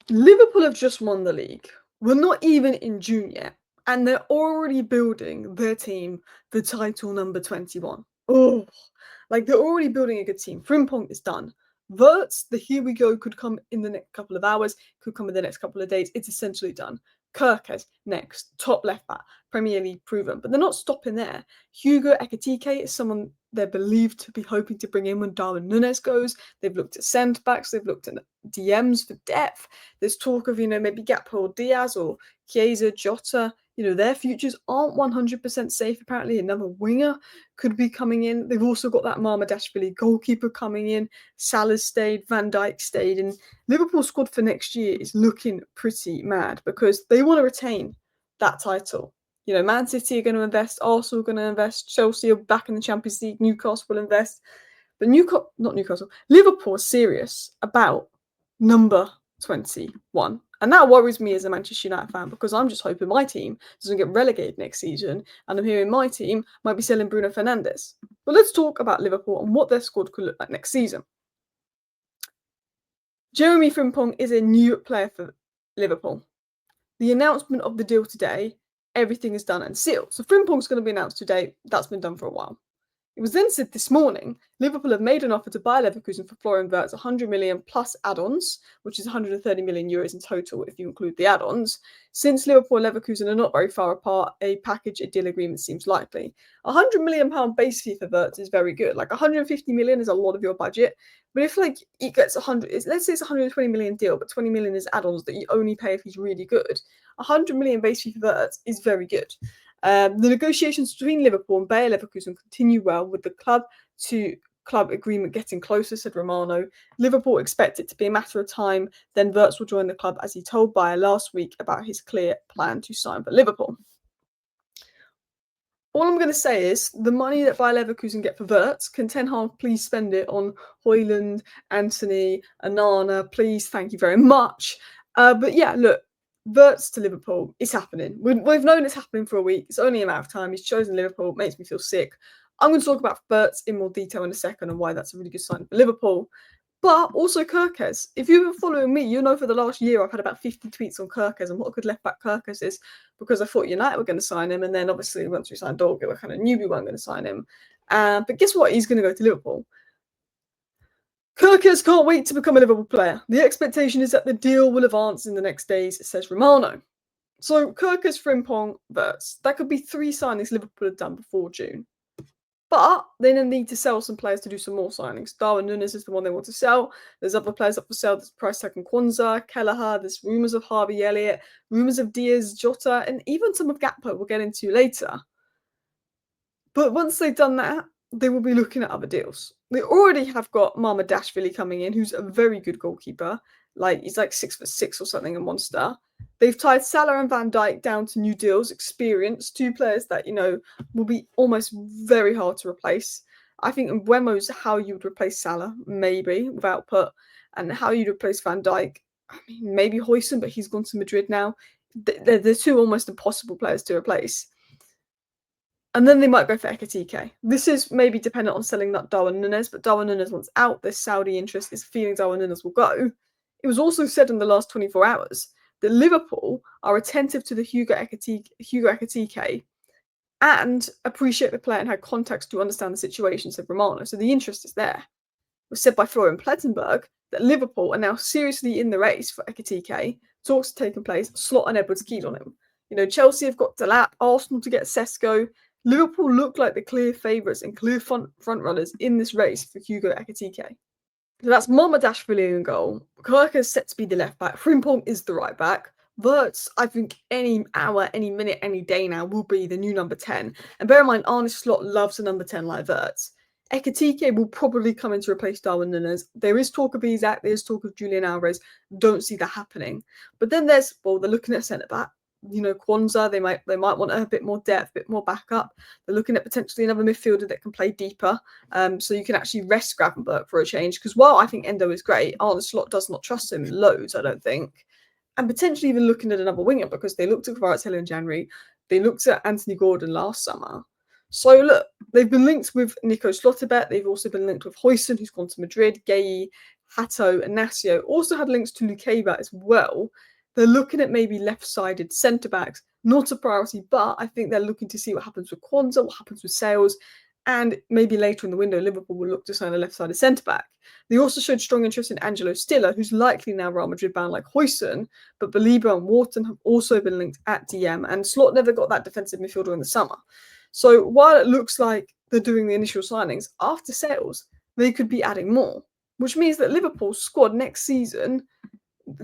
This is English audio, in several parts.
Liverpool have just won the league. We're not even in June yet, and they're already building their team for title number 21. Oh, like they're already building a good team. Frimpong is done. Wirtz, the here we go, could come in the next couple of hours, could come in the next couple of days. It's essentially done. Kerkez next, top left back, Premier League proven. But they're not stopping there. Hugo Ekitike is someone they're believed to be hoping to bring in when Darwin Núñez goes. They've looked at centre backs, they've looked at DMs for depth. There's talk of, maybe Gakpo Diaz or Chiesa, Jota. Their futures aren't 100% safe. Apparently, another winger could be coming in. They've also got that Marmadashvilli goalkeeper coming in. Salah stayed, Van Dijk stayed, and Liverpool's squad for next year is looking pretty mad because they want to retain that title. Man City are going to invest, Arsenal are going to invest, Chelsea are back in the Champions League, Newcastle will invest. But Liverpool are serious about number 21. And that worries me as a Manchester United fan because I'm just hoping my team doesn't get relegated next season and I'm hearing my team might be selling Bruno Fernandes. But let's talk about Liverpool and what their squad could look like next season. Jeremy Frimpong is a new player for Liverpool. The announcement of the deal today, everything is done and sealed. So Frimpong's going to be announced today. That's been done for a while. It was then said this morning, Liverpool have made an offer to buy Leverkusen for Florian Wirtz 100 million plus add-ons, which is 130 million euros in total if you include the add-ons. Since Liverpool and Leverkusen are not very far apart, a deal agreement seems likely. £100 million base fee for Wirtz is very good. Like 150 million is a lot of your budget, but if he gets 100, let's say it's 120 million deal, but 20 million is add-ons that you only pay if he's really good. 100 million base fee for Wirtz is very good. The negotiations between Liverpool and Bayer Leverkusen continue well, with the club-to-club agreement getting closer, said Romano. Liverpool expect it to be a matter of time, then Wirtz will join the club, as he told Bayer last week about his clear plan to sign for Liverpool. All I'm going to say is the money that Bayer Leverkusen get for Wirtz, can Ten Hag please spend it on Højlund, Antony, Onana, please, thank you very much. But yeah, look, Wirtz to Liverpool, it's happening. We've known it's happening for a week. It's only a matter of time. He's chosen Liverpool. It makes me feel sick. I'm going to talk about Wirtz in more detail in a second and why that's a really good sign for Liverpool. But also Kerkez. If you've been following me, you know for the last year I've had about 50 tweets on Kerkez and what a good left back Kerkez is, because I thought United were going to sign him, and then obviously once we signed Dorgu, I kind of knew we weren't going to sign him. But guess what? He's going to go to Liverpool. Kerkez can't wait to become a Liverpool player. The expectation is that the deal will advance in the next days, says Romano. So Kerkez, Frimpong, Wirtz. That could be 3 signings Liverpool have done before June. But they then need to sell some players to do some more signings. Darwin Núñez is the one they want to sell. There's other players up for sale. There's price tag on Kwanzaa, Kelleher. There's rumours of Harvey Elliott, rumours of Diaz, Jota, and even some of Gakpo we'll get into later. But once they've done that, they will be looking at other deals. They already have got Marmadashvilli coming in, who's a very good goalkeeper. He's like 6'6" or something, a monster. They've tied Salah and Van Dijk down to new deals, experience, 2 players that, will be almost very hard to replace. I think Mbuemo's how you would replace Salah, maybe, with output, and how you'd replace Van Dijk. I mean, maybe Højlund, but he's gone to Madrid now. They're 2 almost impossible players to replace. And then they might go for Ekitike. This is maybe dependent on selling that Darwin Núñez, but Darwin Núñez wants out. This Saudi interest is feeling Darwin Núñez will go. It was also said in the last 24 hours that Liverpool are attentive to the Hugo Ekitike and appreciate the player and had contacts to understand the situation, said Romano. So the interest is there. It was said by Florian Plettenberg that Liverpool are now seriously in the race for Ekitike. Talks have taken place. Slot and Edwards keyed on him. Chelsea have got Delap, Arsenal to get Sesko. Liverpool look like the clear favourites and clear front runners in this race for Hugo Ekitike. So that's Marmadashvilli in goal. Kerkez is set to be the left back. Frimpong is the right back. Wirtz, I think any hour, any minute, any day now will be the new number 10. And bear in mind, Arne Slot loves a number 10 like Wirtz. Ekitike will probably come in to replace Darwin Núñez. There is talk of Isaac. There is talk of Julian Alvarez. Don't see that happening. But then they're looking at centre back. Kwanzaa, they might want a bit more depth, a bit more backup. They're looking at potentially another midfielder that can play deeper, so you can actually rest Gravenberch for a change. Because while I think Endo is great, Arne Slot does not trust him loads, I don't think. And potentially even looking at another winger, because they looked at Kvaratskhelia in January. They looked at Anthony Gordon last summer. So look, they've been linked with Nico Slotterbeck. They've also been linked with Højlund, who's gone to Madrid, Gueye, Hato and Nasio also had links to Lukeba as well. They're looking at maybe left-sided centre-backs, not a priority, but I think they're looking to see what happens with Kwanzaa, what happens with Sales, and maybe later in the window, Liverpool will look to sign a left-sided centre-back. They also showed strong interest in Angelo Stiller, who's likely now Real Madrid bound like Huijsen, but Baliba and Wharton have also been linked at DM, and Slot never got that defensive midfielder in the summer. So while it looks like they're doing the initial signings, after Sales, they could be adding more, which means that Liverpool's squad next season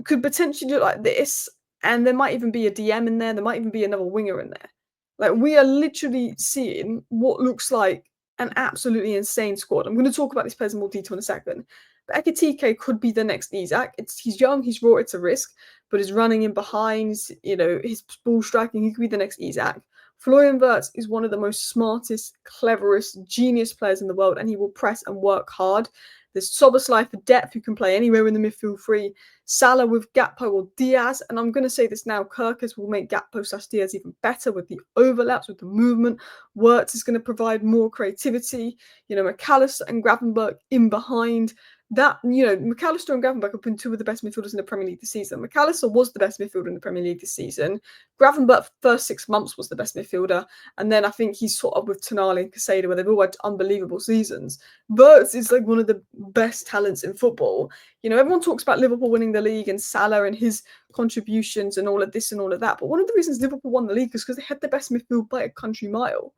could potentially look like this, and there might even be a DM in there, there might even be another winger in there. Like, we are literally seeing what looks like an absolutely insane squad. I'm going to talk about these players in more detail in a second. But Ekitike could be the next Isak. He's young, he's raw, it's a risk, but his running in behind, his ball striking, he could be the next Isak. Florian Wirtz is one of the most smartest, cleverest, genius players in the world, and he will press and work hard. There's Szoboszlai for depth, who can play anywhere in the midfield free. Salah with Gakpo or Diaz, and I'm going to say this now, Kerkez will make Gakpo/Diaz even better with the overlaps, with the movement. Wirtz is going to provide more creativity. McAllister and Gravenberch in behind. McAllister and Gravenberch have been two of the best midfielders in the Premier League this season. McAllister was the best midfielder in the Premier League this season. Gravenberch, first 6 months, was the best midfielder. And then I think he's sort of with Tonali and Casado, where they've all had unbelievable seasons. Wirtz is like one of the best talents in football. Everyone talks about Liverpool winning the league and Salah and his contributions and all of this and all of that. But one of the reasons Liverpool won the league is because they had the best midfield by a country mile.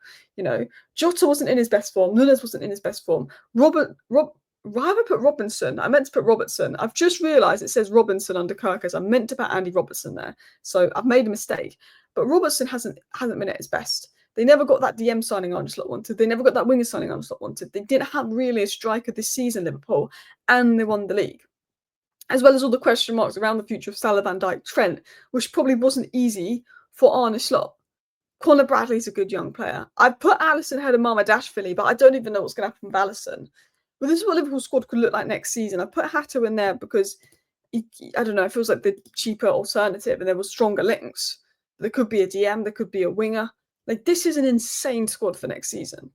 Jota wasn't in his best form. Nunes wasn't in his best form. Why have I put Robinson? I meant to put Robertson. I've just realised it says Robinson under Kerkez. I meant to put Andy Robertson there. So I've made a mistake. But Robertson hasn't been at his best. They never got that DM signing Arne Slot wanted. They never got that winger signing Arne Slot wanted. They didn't have really a striker this season, Liverpool, and they won the league. As well as all the question marks around the future of Salah, Van Dijk, Trent, which probably wasn't easy for Arne Slot. Conor Bradley's a good young player. I put Alisson ahead of Marmadashvilli, but I don't even know what's going to happen with Alisson. But this is what Liverpool's squad could look like next season. I put Hato in there because, I don't know, it feels like the cheaper alternative and there were stronger links. There could be a DM, there could be a winger. Like, this is an insane squad for next season.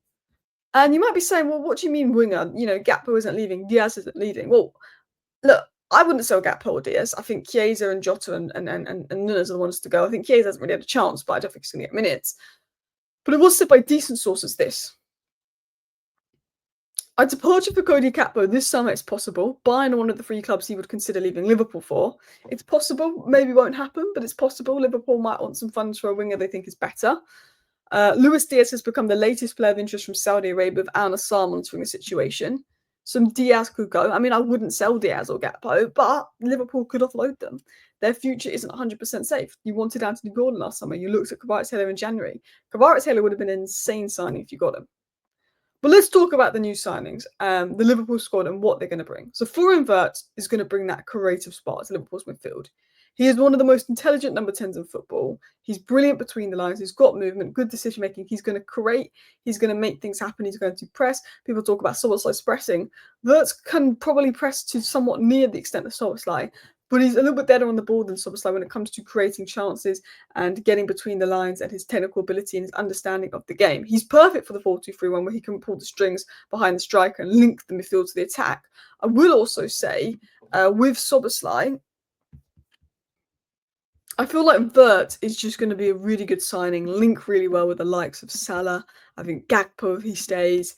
And you might be saying, well, what do you mean winger? Gakpo isn't leaving, Diaz isn't leading. Well, look, I wouldn't sell Gakpo or Diaz. I think Chiesa and Jota and Nunes are the ones to go. I think Chiesa hasn't really had a chance, but I don't think he's going to get minutes. But it was said by decent sources this. A departure for Cody Gakpo this summer is possible. Bayern are one of the 3 clubs he would consider leaving Liverpool for. It's possible, maybe won't happen, but it's possible. Liverpool might want some funds for a winger they think is better. Luis Diaz has become the latest player of interest from Saudi Arabia, with Al Nassr monitoring the situation. Some Diaz could go. I mean, I wouldn't sell Diaz or Gakpo, but Liverpool could offload them. Their future isn't 100% safe. You wanted Anthony Gordon last summer. You looked at Kvaratskhelia in January. Kvaratskhelia would have been an insane signing if you got him. But let's talk about the new signings, the Liverpool squad and what they're going to bring. So Florian Wirtz is going to bring that creative spark to Liverpool's midfield. He is one of the most intelligent number 10s in football. He's brilliant between the lines. He's got movement, good decision making. He's going to create. He's going to make things happen. He's going to press. People talk about Szoboszlai's pressing. Wirtz can probably press to somewhat near the extent of Szoboszlai, but he's a little bit better on the ball than Szoboszlai when it comes to creating chances and getting between the lines, and his technical ability and his understanding of the game. He's perfect for the 4-2-3-1, where he can pull the strings behind the striker and link the midfield to the attack. I will also say, with Szoboszlai, I feel like Wirtz is just going to be a really good signing, link really well with the likes of Salah. I think Gakpo, if he stays,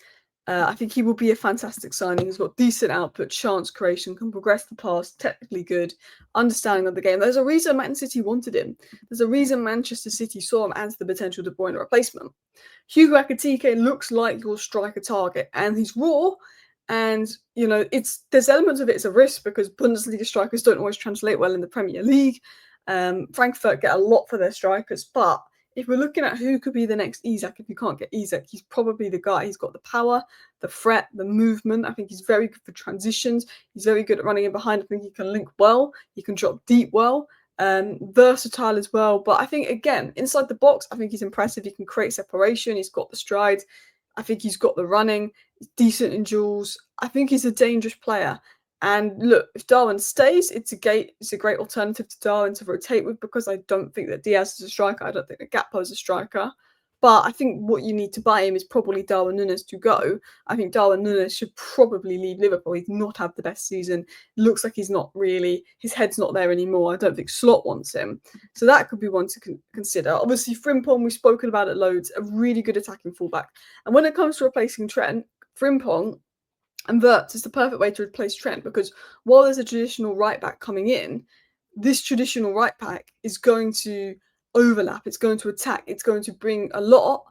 I think he will be a fantastic signing. He's got decent output, chance creation, can progress the pass, technically good, understanding of the game. There's a reason Man City wanted him. There's a reason Manchester City saw him as the potential De Bruyne replacement. Hugo Ekitike looks like your striker target, and he's raw. And, there's elements of it as a risk because Bundesliga strikers don't always translate well in the Premier League. Frankfurt get a lot for their strikers, but if we're looking at who could be the next Isak, if you can't get Isak, he's probably the guy. He's got the power, the threat, the movement. I think he's very good for transitions. He's very good at running in behind. I think he can link well. He can drop deep well. Versatile as well. But I think, again, inside the box, I think he's impressive. He can create separation. He's got the stride. I think he's got the running. He's decent in duels. I think he's a dangerous player. And look, if Darwin stays, it's a great alternative to Darwin to rotate with, because I don't think that Diaz is a striker. I don't think that Gakpo is a striker. But I think what you need to buy him is probably Darwin Núñez to go. I think Darwin Núñez should probably leave Liverpool. He's not had the best season. Looks like he's not really, his head's not there anymore. I don't think Slot wants him. So that could be one to consider. Obviously, Frimpong, we've spoken about it loads, a really good attacking fullback. And when it comes to replacing Trent, Frimpong and Wirtz is the perfect way to replace Trent, because while there's a traditional right back coming in, this traditional right back is going to overlap, it's going to attack, it's going to bring a lot,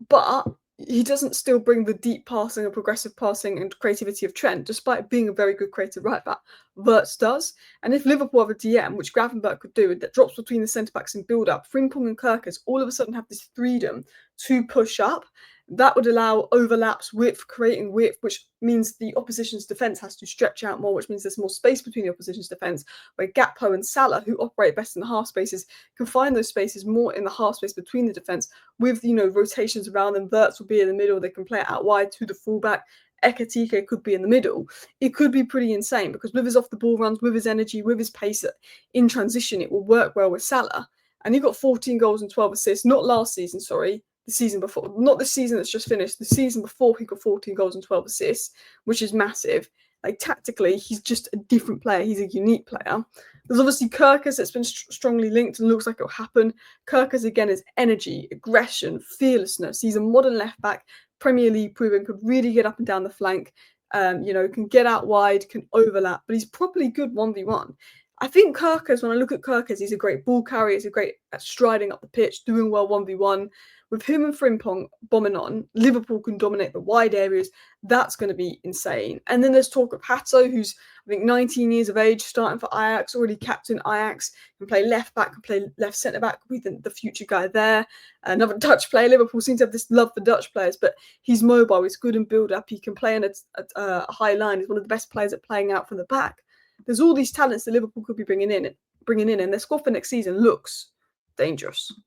but he doesn't still bring the deep passing and progressive passing and creativity of Trent, despite being a very good creative right back. Wirtz does. And if Liverpool have a DM, which Gravenberch could do, that drops between the centre-backs and build-up, Frimpong and Kerkez all of a sudden have this freedom to push up. That would allow overlaps, width, creating width, which means the opposition's defence has to stretch out more, which means there's more space between the opposition's defence, where Gakpo and Salah, who operate best in the half spaces, can find those spaces more in the half space between the defence with, rotations around them. Wirtz will be in the middle. They can play it out wide to the fullback. Ekitike could be in the middle. It could be pretty insane, because with his off-the-ball runs, with his energy, with his pace in transition, it will work well with Salah. And he got 14 goals and 12 assists, not last season, sorry, the season before, not the season that's just finished, the season before he got 14 goals and 12 assists, which is massive. Like, tactically, he's just a different player. He's a unique player. There's obviously Kerkez that's been strongly linked and looks like it'll happen. Kerkez, again, is energy, aggression, fearlessness. He's a modern left back, Premier League proven, could really get up and down the flank, can get out wide, can overlap, but he's probably good 1v1. I think Kerkez, when I look at Kerkez, he's a great ball carrier. He's a great at striding up the pitch, doing well 1v1. With him and Frimpong bombing on, Liverpool can dominate the wide areas. That's going to be insane. And then there's talk of Hato, who's, I think, 19 years of age, starting for Ajax, already captain Ajax, can play left back, can play left centre back, be the future guy there. Another Dutch player. Liverpool seems to have this love for Dutch players, but he's mobile, he's good in build-up, he can play in a high line. He's one of the best players at playing out from the back. There's all these talents that Liverpool could be bringing in, and their squad for next season looks dangerous.